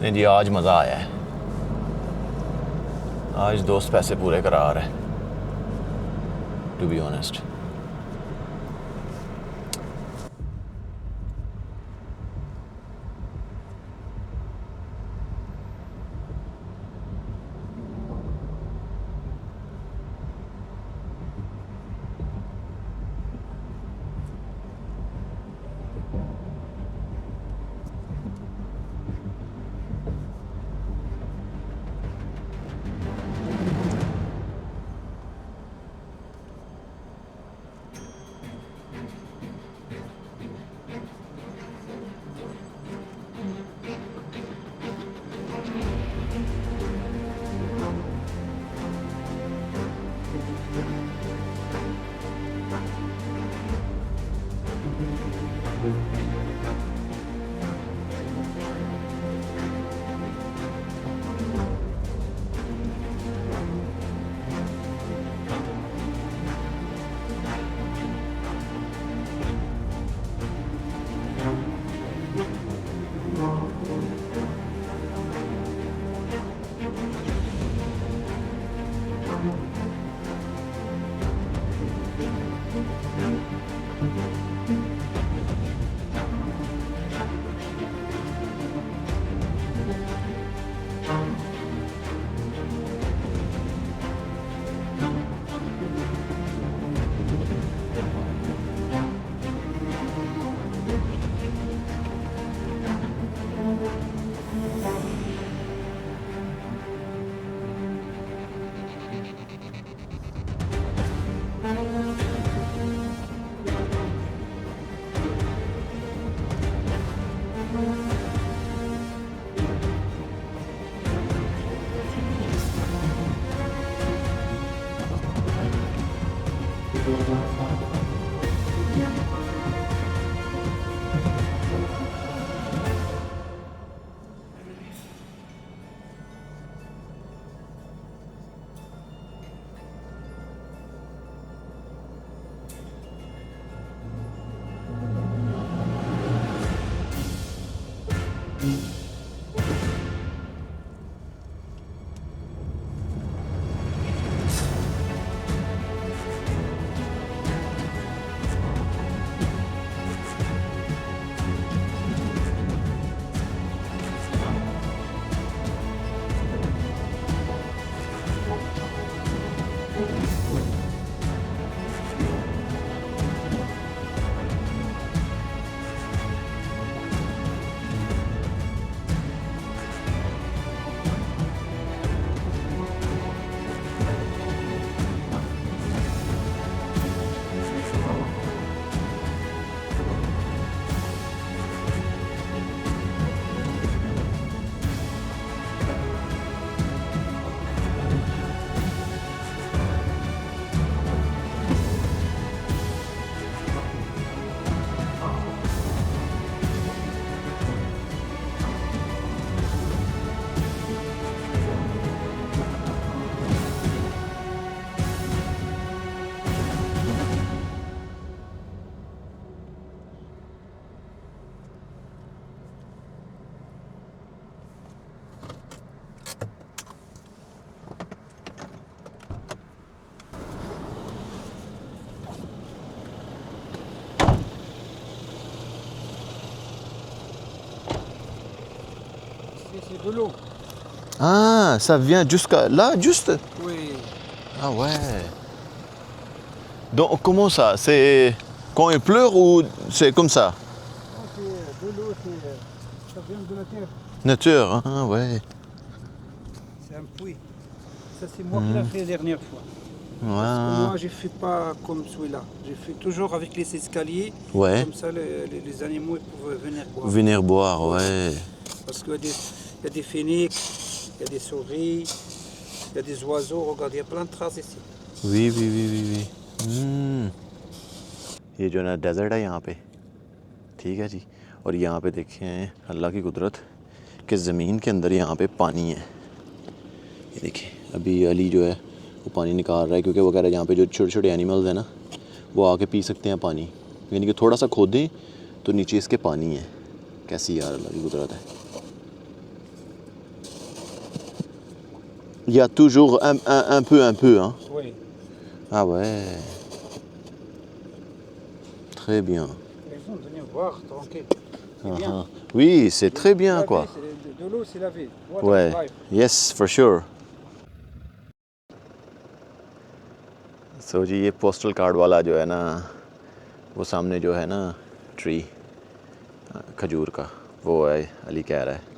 नहीं जी, आज मज़ा आया है। आज दोस्त पैसे पूरे करा रहे हैं, to be honest. C'est de l'eau. Ah, ça vient jusqu'à là, juste? Oui. Ah ouais. Donc comment ça? C'est quand il pleure ou c'est comme ça? Non, c'est de l'eau, ça vient de la terre. Nature, ah ouais. C'est un puits. Ça, c'est moi qui l'ai fait la dernière fois. Parce que Ouais. moi, je ne fais pas comme celui-là. Je fais toujours avec les escaliers. Ouais. Comme ça, les animaux ils peuvent venir boire. Venir boire, ouais. Parce qu'il y a des phénix, il y a des souris, il y a des oiseaux. Regarde, il y a plein de traces ici. Oui, oui, oui, oui, oui. ये जो ना desert है यहाँ पे, ठीक है जी। और यहाँ पे देखें अल्लाह की कुदरत कि ज़मीन के अंदर यहाँ पे पानी है। ये देखिए अभी अली जो है वो पानी निकाल रहा है, क्योंकि वगैरह यहाँ पे जो छोटे छोटे एनिमल्स हैं ना वो आके पी सकते हैं पानी। यानी कि थोड़ा सा खोदें तो नीचे इसके पानी है। कैसी यार अल्लाह की कुदरत है। Il y a toujours un peu, hein. Oui. Ah ouais. Très bien. Les gens venaient voir tranquille. C'est bien. Ah, ah. Oui, c'est très bien, La quoi. vie, de l'eau, c'est la vie. Water Ouais. is life. Yes, for sure. So जी ये postal card वाला जो है ना, वो सामने जो है ना ट्री खजूर का, वो है अली कह रहा है।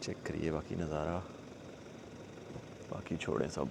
चेक करिए बाकी नज़ारा, बाकी छोड़ें सब।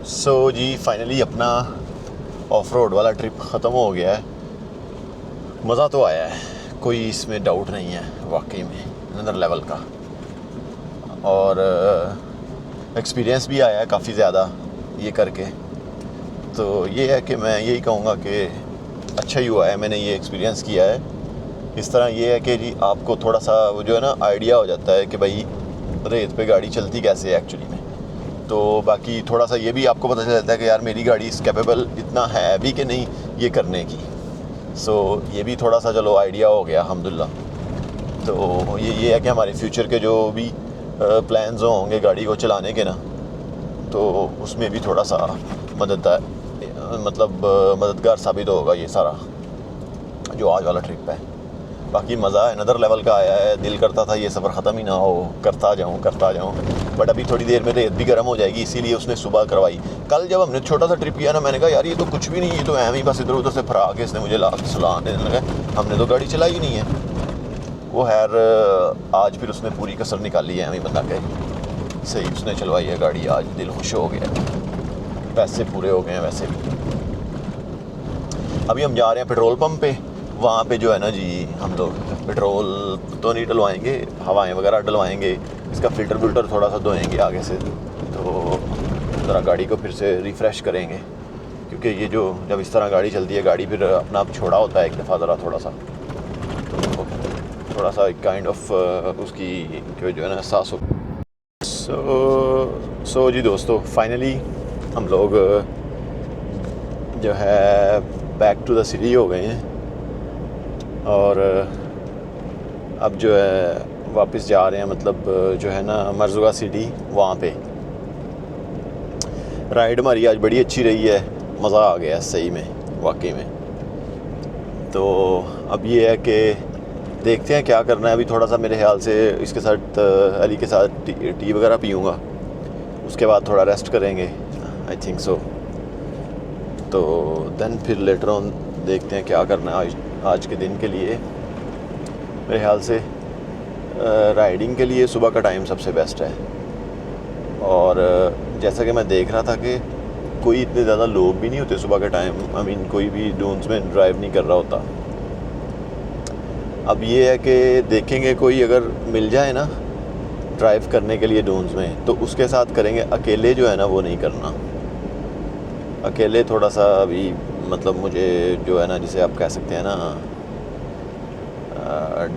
सो जी फाइनली अपना ऑफ रोड वाला ट्रिप ख़त्म हो गया है। मज़ा तो आया है, कोई इसमें डाउट नहीं है, वाकई में अनदर लेवल का। और एक्सपीरियंस भी आया है काफ़ी ज़्यादा। ये करके। तो ये है कि मैं यही कहूँगा कि अच्छा ही हुआ है मैंने ये एक्सपीरियंस किया है। इस तरह ये है कि जी आपको थोड़ा सा वो जो है ना आइडिया हो जाता है कि भाई रेत पे गाड़ी चलती कैसे है एक्चुअली में। तो बाकी थोड़ा सा ये भी आपको पता चल जाता है कि यार मेरी गाड़ी इस कैपेबल इतना है भी कि नहीं ये करने की। सो ये भी थोड़ा सा चलो आइडिया हो गया अल्हम्दुलिल्लाह। तो ये है कि हमारे फ्यूचर के जो भी प्लान्स होंगे गाड़ी को चलाने के ना, तो उसमें भी थोड़ा सा मददगार साबित होगा ये सारा जो आज वाला ट्रिप है। बाकी मज़ा अनदर लेवल का आया है। दिल करता था ये सफ़र ख़त्म ही ना हो, करता जाऊँ। बट अभी थोड़ी देर में रेत भी गर्म हो जाएगी, इसीलिए उसने सुबह करवाई। कल जब हमने छोटा सा ट्रिप किया ना, मैंने कहा यार ये तो कुछ भी नहीं, ये तो ऐम ही बस इधर उधर से फरा के इसने मुझे लास्ट सुलाह देने लगा, हमने तो गाड़ी चलाई ही नहीं है। वो खैर आज फिर उसने पूरी कसर निकाली है, ऐम ही बंदा के सही उसने चलवाई है गाड़ी। आज दिल खुश हो गया, पैसे पूरे हो गए हैं वैसे भी। अभी हम जा रहे हैं पेट्रोल पम्प पे। वहाँ पे जो है ना जी हम लोग पेट्रोल तो नहीं डलवाएंगे, हवाएं वगैरह डलवाएंगे, इसका फ़िल्टर थोड़ा सा धोएंगे आगे से, तो ज़रा गाड़ी को फिर से रिफ़्रेश करेंगे। क्योंकि ये जो जब इस तरह गाड़ी चलती है, गाड़ी फिर अपना आप छोड़ा होता है एक दफ़ा ज़रा थोड़ा सा एक काइंड ऑफ उसकी जो है ना एहसास हो। सो जी दोस्तों, फाइनली हम लोग जो है बैक टू द सिटी हो गए हैं और अब जो है वापस जा रहे हैं, मतलब जो है ना मरज़ुगा सिटी। वहाँ पे राइड हमारी आज बड़ी अच्छी रही है, मज़ा आ गया सही में, वाकई में। तो अब ये है कि देखते हैं क्या करना है। अभी थोड़ा सा मेरे ख्याल से इसके साथ अली के साथ टी वगैरह पीऊँगा, उसके बाद थोड़ा रेस्ट करेंगे, आई थिंक सो। तो देन फिर लेटर ऑन देखते हैं क्या करना है आज के दिन के लिए। मेरे ख्याल से राइडिंग के लिए सुबह का टाइम सबसे बेस्ट है। और जैसा कि मैं देख रहा था कि कोई इतने ज़्यादा लोग भी नहीं होते सुबह के टाइम। आई मीन कोई भी डून्स में ड्राइव नहीं कर रहा होता। अब ये है कि देखेंगे कोई अगर मिल जाए ना ड्राइव करने के लिए डून्स में, तो उसके साथ करेंगे। अकेले जो है ना वो नहीं करना। अकेले थोड़ा सा अभी मतलब मुझे जो है ना, जिसे आप कह सकते हैं ना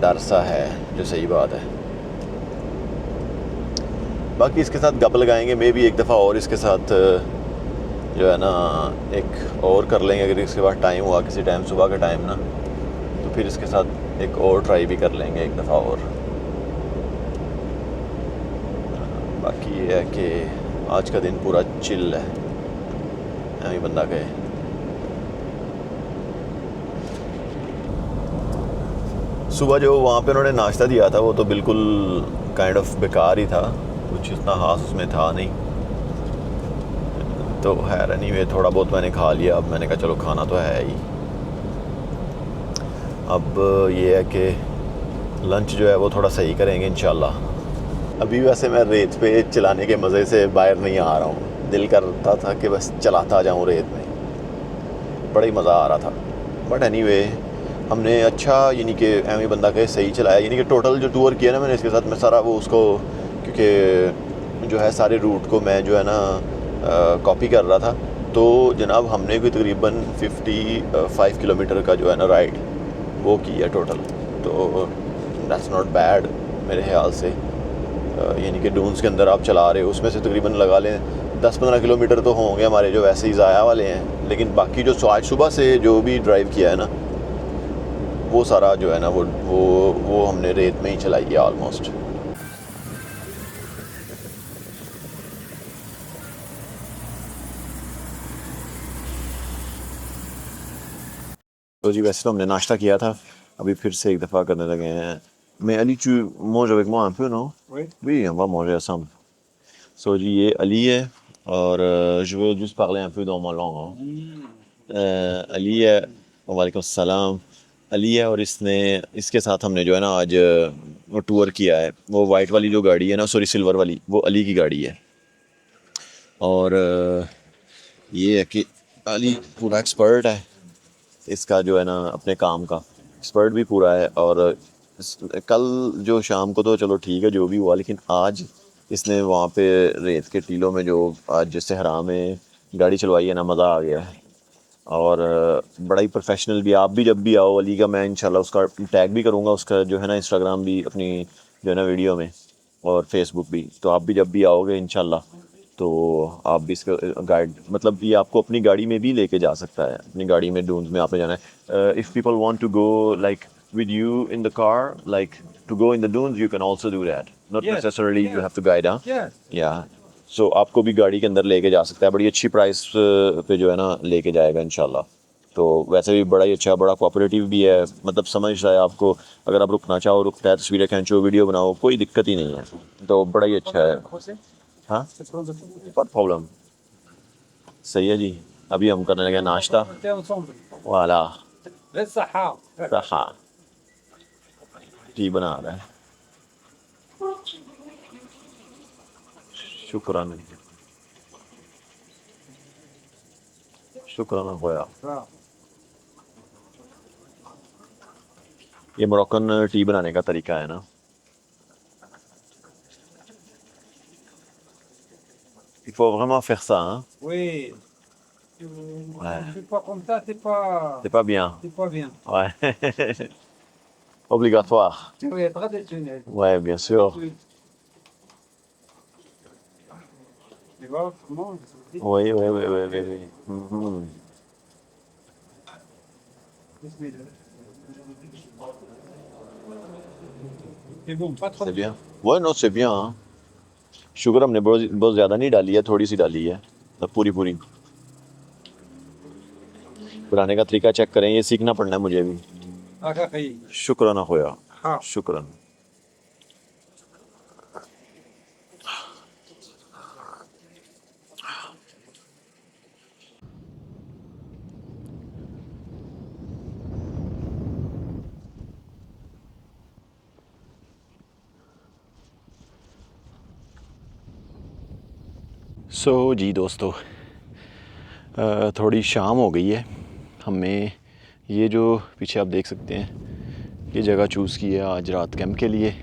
डर सा है, जो सही बात है। बाकी इसके साथ गप लगाएंगे, मे भी एक दफ़ा और इसके साथ जो है ना एक और कर लेंगे। अगर इसके बाद टाइम हुआ किसी टाइम सुबह का टाइम ना, तो फिर इसके साथ एक और ट्राई भी कर लेंगे एक दफ़ा और। बाकी ये है कि आज का दिन पूरा चिल है, ऐसे बंदा गए। सुबह जो वहाँ पे उन्होंने नाश्ता दिया था वो तो बिल्कुल काइंड ऑफ बेकार ही था, कुछ इतना खास उसमें था नहीं। तो खैर एनीवे थोड़ा बहुत मैंने खा लिया। अब मैंने कहा चलो खाना तो है ही। अब ये है कि लंच जो है वो थोड़ा सही करेंगे इंशाल्लाह। अभी वैसे मैं रेत पे चलाने के मज़े से बाहर नहीं आ रहा हूँ। दिल करता था कि बस चलाता जाऊँ रेत में, बड़ा ही मज़ा आ रहा था। बट एनीवे हमने अच्छा यानी कि एम बंदा के सही चलाया। यानी कि टोटल जो टूर किया ना मैंने इसके साथ, मैं सारा वो उसको क्योंकि जो है सारे रूट को मैं जो है ना कॉपी कर रहा था। तो जनाब हमने भी तकरीबन 55 किलोमीटर का जो है ना राइड वो किया टोटल। तो दैट्स नॉट बैड मेरे ख्याल से। यानी कि डून्स के अंदर आप चला रहे हो, उसमें से तकरीबन लगा लें 10-15 किलोमीटर तो होंगे हमारे जो वैसे ही ज़ाया वाले हैं। लेकिन बाकी जो आज सुबह से जो भी ड्राइव किया है ना, वो सारा जो है ना वो हमने रेत में ही चलाई है ऑलमोस्ट। तो जी वैसे तो हमने नाश्ता किया था, अभी फिर से एक दफ़ा करने लगे हैं। Mais Ali, tu manges avec moi un peu, non? Oui. Oui, on va manger ensemble. So जी ये अली है और je veux juste parler un peu dans ma langue, hein. Ali है, वालेकुम सलाम। अली है और इसके साथ हमने जो है ना आज वो टूर किया है। वो वाइट वाली जो गाड़ी है ना, सॉरी सिल्वर वाली, वो अली की गाड़ी है। और ये है कि अली पूरा एक्सपर्ट है इसका जो है ना अपने काम का, एक्सपर्ट भी पूरा है। और कल जो शाम को तो चलो ठीक है जो भी हुआ, लेकिन आज इसने वहाँ पे रेत के टीलों में जो आज सहरा में गाड़ी चलवाई है ना, मज़ा आ गया है। और बड़ा ही प्रोफेशनल भी। आप भी जब भी आओ अली का, मैं इंशाल्लाह उसका टैग भी करूँगा, उसका जो है ना इंस्टाग्राम भी अपनी जो है ना वीडियो में, और फेसबुक भी। तो आप भी जब भी आओगे इंशाल्लाह तो आप भी इसका गाइड, मतलब ये आपको अपनी गाड़ी में भी लेके जा सकता है। अपनी गाड़ी में डून्स में आपने जाना है, if people want to go like with you in the car, like to go in the dunes, you can also do that, not Yes, necessarily you have to guide, huh? Yes. Yeah. So आपको भी गाड़ी के अंदर लेके जा सकता है, बड़ी अच्छी प्राइस पे जो है ना लेके जाएगा इंशाल्लाह। तो वैसे भी बड़ा ही अच्छा, बड़ा कोऑपरेटिव भी है, मतलब समझ रहा है आपको। अगर आप रुकना चाहो रुकता है, तस्वीरें खींचो, वीडियो बनाओ, कोई दिक्कत ही नहीं है। तो बड़ा ही अच्छा है। हाँ, बहुत प्रॉब्लम। सही है जी। अभी हम करने लगे नाश्ता वाला। हाँ, टी बना रहा है। शुक्रान, शुक्रान खोया। ये मोरक्कन टी बनाने का तरीका है ना। Il faut vraiment faire ça, hein? Oui. Ouais. Tu fais pas comme ça, C'est pas bien. c'est pas bien. Ouais. Obligatoire. Oui, traditionnel. Ouais, bien sûr. Oui. Tu vois comment? Oui, oui, oui, oui, oui, oui. Mhm. C'est bon, pas trop. C'est bien. Ouais, non, c'est bien, hein? Sugar हमने बहुत बहुत ज़्यादा नहीं डाली है, थोड़ी सी डाली है, मतलब पूरी पूरी। बनाने का तरीका चेक करें, ये सीखना पड़ना है मुझे भी। शुक्रान खोया। हाँ। शुक्रान। सो जी दोस्तों, थोड़ी शाम हो गई है। हमें ये जो पीछे आप देख सकते हैं, ये जगह चूज़ की है आज रात कैंप के लिए,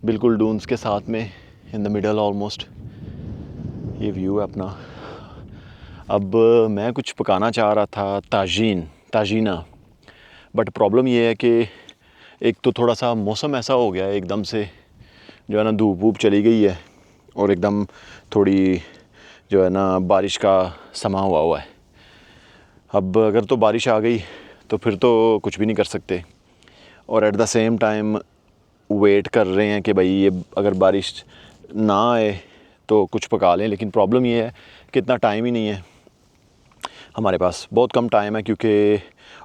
बिल्कुल डून्स के साथ में, इन द मिडल ऑलमोस्ट। ये व्यू है अपना। अब मैं कुछ पकाना चाह रहा था, ताजीना, बट प्रॉब्लम ये है कि एक तो थोड़ा सा मौसम ऐसा हो गया है, एकदम से जो है ना धूप वूप चली गई है, और एकदम थोड़ी जो है ना बारिश का समा हुआ है। अब अगर तो बारिश आ गई तो फिर तो कुछ भी नहीं कर सकते, और at the same time wait कर रहे हैं कि भाई ये अगर बारिश ना आए तो कुछ पका लें। लेकिन प्रॉब्लम ये है कि इतना टाइम ही नहीं है हमारे पास, बहुत कम टाइम है, क्योंकि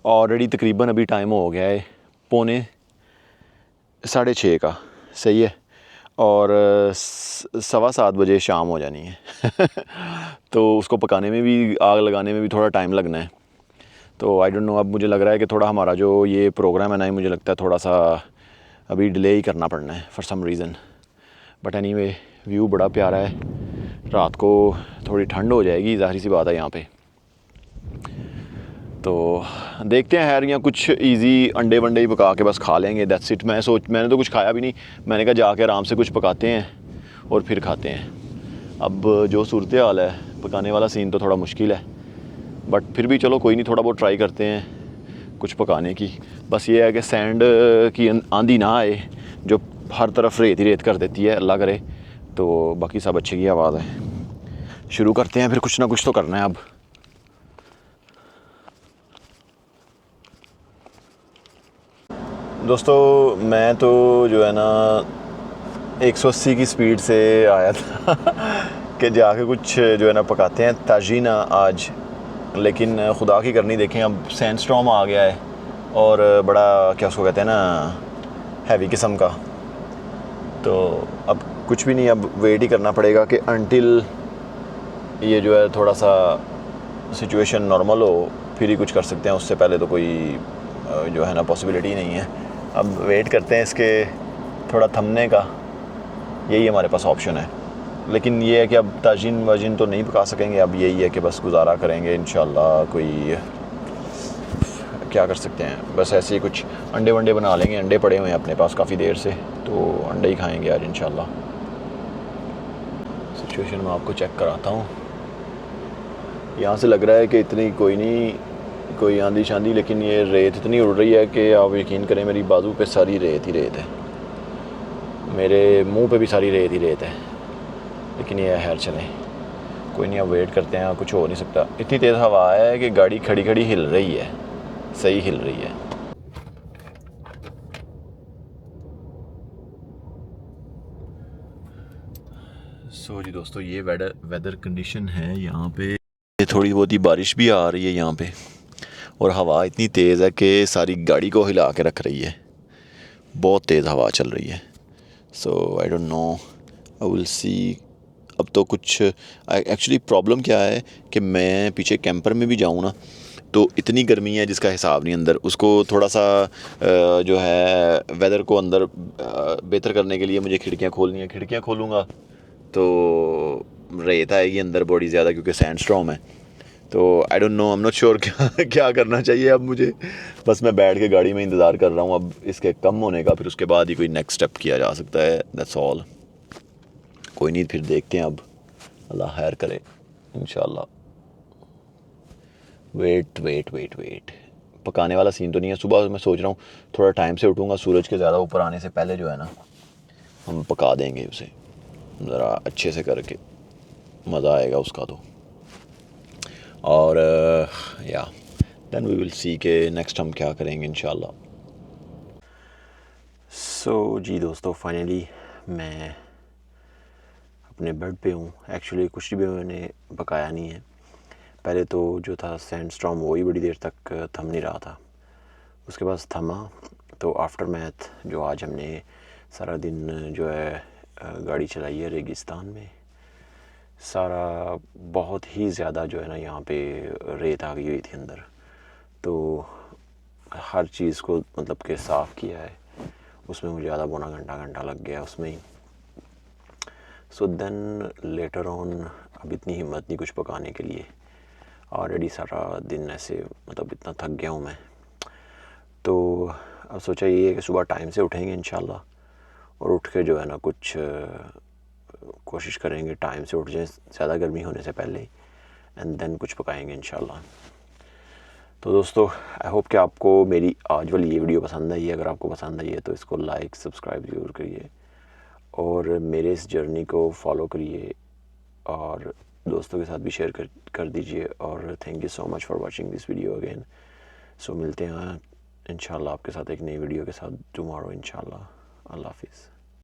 ऑलरेडी तकरीबन अभी टाइम हो गया है 5:45 का, सही है, और 7:15 बजे शाम हो जानी है। तो उसको पकाने में भी, आग लगाने में भी थोड़ा टाइम लगना है। तो आई डोंट नो, अब मुझे लग रहा है कि थोड़ा हमारा जो ये प्रोग्राम है ना, मुझे लगता है थोड़ा सा अभी डिले ही करना पड़ना है for some reason. But anyway, view बड़ा प्यारा है। रात को थोड़ी ठंड हो जाएगी, ज़ाहिर सी बात है यहाँ पे। तो देखते हैं यार, यहाँ कुछ इजी अंडे वंडे ही पका के बस खा लेंगे, दैट्स इट। मैंने तो कुछ खाया भी नहीं, मैंने कहा जाके आराम से कुछ पकाते हैं और फिर खाते हैं। अब जो सूरत हाल है, पकाने वाला सीन तो थोड़ा मुश्किल है, बट फिर भी चलो कोई नहीं, थोड़ा बहुत ट्राई करते हैं कुछ पकाने की। बस ये है कि सैंड की आंधी ना आए जो हर तरफ रेत ही रेत कर देती है, अल्लाह करे। तो बाकी सब अच्छे की आवाज़ है। शुरू करते हैं फिर, कुछ ना कुछ तो करना है अब। दोस्तों मैं तो जो है ना 180 की स्पीड से आया था कि जाके कुछ जो है ना पकाते हैं ताजीना आज। लेकिन खुदा की करनी देखें, अब सैंडस्टॉर्म आ गया है, और बड़ा क्या उसको कहते हैं ना, हैवी किस्म का। तो अब कुछ भी नहीं, अब वेट ही करना पड़ेगा कि अनटिल ये जो है थोड़ा सा सिचुएशन नॉर्मल हो, फिर ही कुछ कर सकते हैं। उससे पहले तो कोई जो है ना पॉसिबिलिटी नहीं है। अब वेट करते हैं इसके थोड़ा थमने का, यही हमारे पास ऑप्शन है। लेकिन ये है कि अब ताजीन वाजीन तो नहीं पका सकेंगे, अब यही है कि बस गुजारा करेंगे इंशाल्लाह। कोई क्या कर सकते हैं, बस ऐसे ही कुछ अंडे वंडे बना लेंगे। अंडे पड़े हुए हैं अपने पास काफ़ी देर से, तो अंडे ही खाएंगे आज इंशाल्लाह। सिचुएशन मैं आपको चेक कराता हूँ। यहाँ से लग रहा है कि इतनी कोई नहीं, कोई आंधी शांधी, लेकिन ये रेत इतनी उड़ रही है कि आप यकीन करें मेरी बाजू पे सारी रेत ही रेत है, मेरे मुंह पे भी सारी रेत ही रेत है। लेकिन ये खैर चलें, कोई नहीं, अब वेट करते हैं, कुछ हो नहीं सकता। इतनी तेज़ हवा है कि गाड़ी खड़ी खड़ी हिल रही है, सही हिल रही है। सो जी दोस्तों, ये वेदर कंडीशन है यहाँ पे। थोड़ी बहुत ही बारिश भी आ रही है यहाँ पे, और हवा इतनी तेज़ है कि सारी गाड़ी को हिला के रख रही है, बहुत तेज़ हवा चल रही है। So I don't know, I will see. अब तो कुछ एक्चुअली प्रॉब्लम क्या है कि मैं पीछे कैंपर में भी जाऊँ ना तो इतनी गर्मी है जिसका हिसाब नहीं अंदर। उसको थोड़ा सा जो है वेदर को अंदर बेहतर करने के लिए मुझे खिड़कियाँ खोलनी है। खिड़कियाँ खोलूँगा तो रेत आएगी अंदर बड़ी ज़्यादा, क्योंकि सैंडस्टॉर्म है। तो आई don't know, I am not sure क्या करना चाहिए अब मुझे। बस मैं बैठ के गाड़ी में इंतज़ार कर रहा हूँ अब इसके कम होने का, फिर उसके बाद ही कोई नेक्स्ट स्टेप किया जा सकता है। That's all. कोई नहीं, फिर देखते हैं अब, अल्लाह खैर करे इंशाल्लाह। वेट पकाने वाला सीन तो नहीं है। सुबह मैं सोच रहा हूँ थोड़ा टाइम से उठूँगा, सूरज के ज़्यादा ऊपर आने से पहले जो है ना, हम पका देंगे उसे ज़रा अच्छे से करके, मज़ा आएगा उसका तो। और या देन वी विल सी के नेक्स्ट हम क्या करेंगे इंशाल्लाह। सो जी दोस्तों, फाइनली मैं अपने बेड पे हूँ। एक्चुअली कुछ भी मैंने पकाया नहीं है। पहले तो जो था सैंडस्टॉर्म, वही बड़ी देर तक थम नहीं रहा था। उसके बाद थमा तो आफ्टर मैथ जो आज हमने सारा दिन जो है गाड़ी चलाई है रेगिस्तान में, सारा बहुत ही ज़्यादा जो है ना यहाँ पे रेत आ गई हुई थी अंदर। तो हर चीज़ को मतलब कि साफ़ किया है, उसमें मुझे आधा पौना घंटा लग गया उसमें ही। सो देन लेटर ऑन, अब इतनी हिम्मत नहीं कुछ पकाने के लिए। ऑलरेडी सारा दिन ऐसे मतलब इतना थक गया हूँ मैं। तो अब सोचा ये है कि सुबह टाइम से उठेंगे इंशाल्लाह, और उठ के जो है ना कुछ कोशिश करेंगे टाइम से उठ जाए, ज़्यादा गर्मी होने से पहले, एंड देन कुछ पकाएंगे इंशाल्लाह। तो दोस्तों, आई होप कि आपको मेरी आज वाली ये वीडियो पसंद आई है। अगर आपको पसंद आई है तो इसको लाइक सब्सक्राइब ज़रूर करिए, और मेरे इस जर्नी को फॉलो करिए, और दोस्तों के साथ भी शेयर कर दीजिए। और thank you so much for watching this video again. So मिलते हैं इंशाल्लाह आपके साथ एक नई वीडियो के साथ टुमारो इंशाल्लाह। अल्लाह हाफिज़।